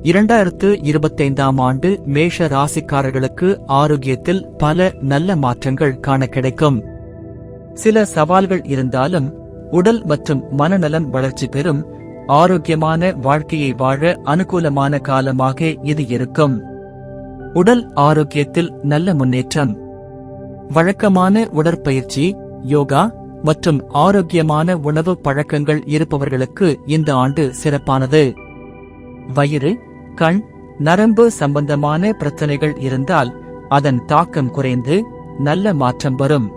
2025ஆம் ஆண்டு மேஷ ராசிக்காரர்களுக்கு ஆரோக்கியத்தில் பல நல்ல மாற்றங்கள் காண கிடைக்கும். சில சவால்கள் இருந்தாலும் உடல் மற்றும் மனநலம் வளர்ச்சி பெறும் ஆரோக்கியமான வாழ்க்கையை வாழ அனுகூலமான காலமாக இது இருக்கும். உடல் ஆரோக்கியத்தில் நல்ல முன்னேற்றம். வழக்கமான உடற்பயிற்சி, யோகா மற்றும் ஆரோக்கியமான உணவு பழக்கங்கள் இருப்பவர்களுக்கு இந்த ஆண்டு சிறப்பானது. வயிறு, கண், நரம்பு சம்பந்தமான பிரச்சனைகள் இருந்தால் அதன் தாக்கம் குறைந்து நல்ல மாற்றம் வரும்.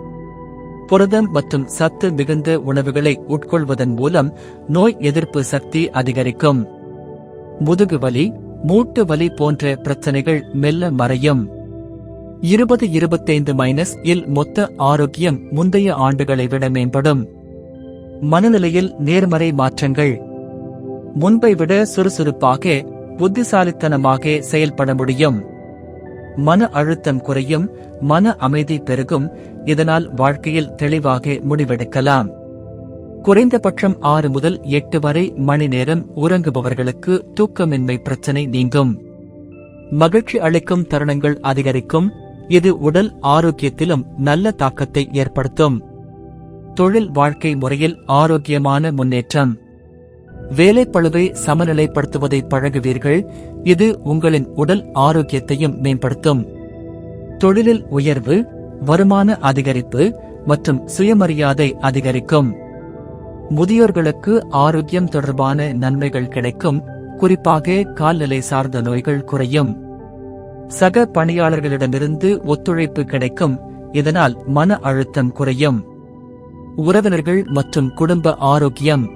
புரதம் மற்றும் சத்து மிகுந்த உணவுகளை உட்கொள்வதன் மூலம் நோய் எதிர்ப்பு சக்தி அதிகரிக்கும். முதுகு வலி, மூட்டு வலி போன்ற பிரச்சனைகள் மெல்ல மறையும். 2025-இல் மொத்த ஆரோக்கியம் முந்தைய ஆண்டுகளை விட மேம்படும். மனநிலையில் நேர்மறை மாற்றங்கள். முன்பை விட சுறுசுறுப்பாக, புத்திசாலித்தனமாக செயல்பட முடியும். மன அழுத்தம் குறையும், மன அமைதி பெருகும். இதனால் வாழ்க்கையில் தெளிவாக முடிவெடுக்கலாம். குறைந்தபட்சம் 6 முதல் 8 வரை மணி நேரம் உறங்குபவர்களுக்கு தூக்கமின்மை பிரச்சனை நீங்கும். மகிழ்ச்சி அளிக்கும் தருணங்கள் அதிகரிக்கும். இது உடல் ஆரோக்கியத்திலும் நல்ல தாக்கத்தை ஏற்படுத்தும். தொழில் வாழ்க்கை முறையில் ஆரோக்கியமான முன்னேற்றம். வேலைப்பளுவை சமநிலைப்படுத்துவதை பழகுவீர்கள். இது உங்களின் உடல் ஆரோக்கியத்தையும் மேம்படுத்தும். தொழிலில் உயர்வு, வருமான அதிகரிப்பு மற்றும் சுயமரியாதை அதிகரிக்கும். முதியோர்களுக்கு ஆரோக்கியம் தொடர்பான நன்மைகள் கிடைக்கும். குறிப்பாக கால்நிலை சார்ந்த நோய்கள் குறையும். சக பணியாளர்களிடமிருந்து ஒத்துழைப்பு கிடைக்கும். இதனால் மன அழுத்தம் குறையும். உறவினர்கள் மற்றும் குடும்ப ஆரோக்கியம்.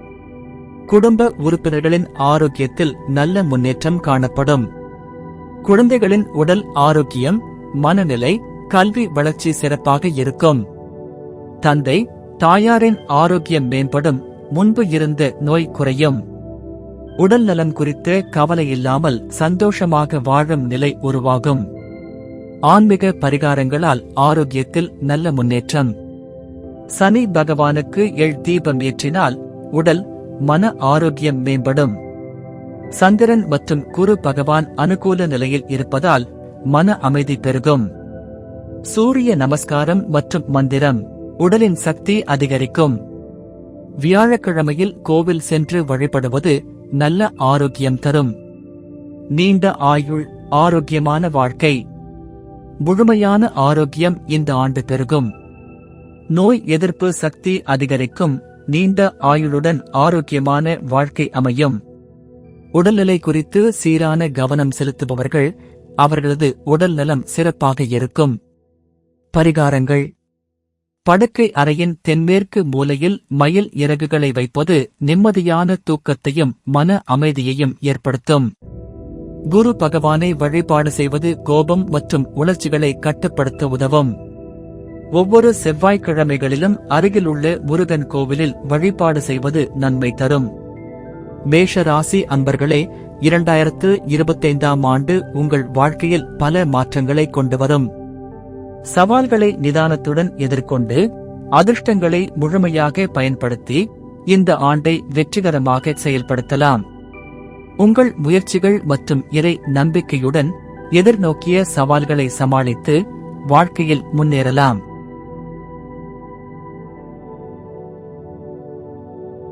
குடும்ப உறுப்பினர்களின் ஆரோக்கியத்தில் நல்ல முன்னேற்றம் காணப்படும். குழந்தைகளின் உடல் ஆரோக்கியம், மனநிலை, கல்வி வளர்ச்சி சிறப்பாக இருக்கும். தந்தை, தாயாரின் ஆரோக்கியம் மேம்படும். முன்பு இருந்த நோய் குறையும். உடல் நலம் குறித்த கவலை இல்லாமல் சந்தோஷமாக வாழும் நிலை உருவாகும். ஆன்மீக பரிகாரங்களால் ஆரோக்கியத்தில் நல்ல முன்னேற்றம். சனி பகவானுக்கு எள் தீபம் ஏற்றினால் உடல், மன ஆரோக்கியம் மேம்படும். சந்திரன் மற்றும் குரு பகவான் அனுகூல நிலையில் இருப்பதால் மன அமைதி பெருகும். சூரிய நமஸ்காரம் மற்றும் மந்திரம் உடலின் சக்தி அதிகரிக்கும். வியாழக்கிழமையில் கோவில் சென்று வழிபடுவது நல்ல ஆரோக்கியம் தரும். நீண்ட ஆயுள், ஆரோக்கியமான வாழ்க்கை. முழுமையான ஆரோக்கியம் இந்த ஆண்டு பெருகும். நோய் எதிர்ப்பு சக்தி அதிகரிக்கும். நீண்ட ஆயுளுடன் ஆரோக்கியமான வாழ்க்கை அமையும். உடல்நிலை குறித்து சீரான கவனம் செலுத்துபவர்கள் அவர்களது உடல் நலம் சிறப்பாக இருக்கும். பரிகாரங்கள். படுக்கை அறையின் தென்மேற்கு மூலையில் மயில் இறகுகளை வைப்பது நிம்மதியான தூக்கத்தையும் மன அமைதியையும் ஏற்படுத்தும். குரு பகவானை வழிபாடு செய்வது கோபம் மற்றும் உணர்ச்சிகளை கட்டுப்படுத்த உதவும். ஒவ்வொரு செவ்வாய்க்கிழமைகளிலும் அருகிலுள்ள முருகன் கோவிலில் வழிபாடு செய்வது நன்மை தரும். மேஷ ராசி அன்பர்களே, 2025ஆம் ஆண்டு உங்கள் வாழ்க்கையில் பல மாற்றங்களை கொண்டு வரும். சவால்களை நிதானத்துடன் எதிர்கொண்டு அதிர்ஷ்டங்களை முழுமையாக பயன்படுத்தி இந்த ஆண்டை வெற்றிகரமாக செயல்படுத்தலாம். உங்கள் முயற்சிகள் மற்றும் இறை நம்பிக்கையுடன் எதிர்நோக்கிய சவால்களை சமாளித்து வாழ்க்கையில் முன்னேறலாம்.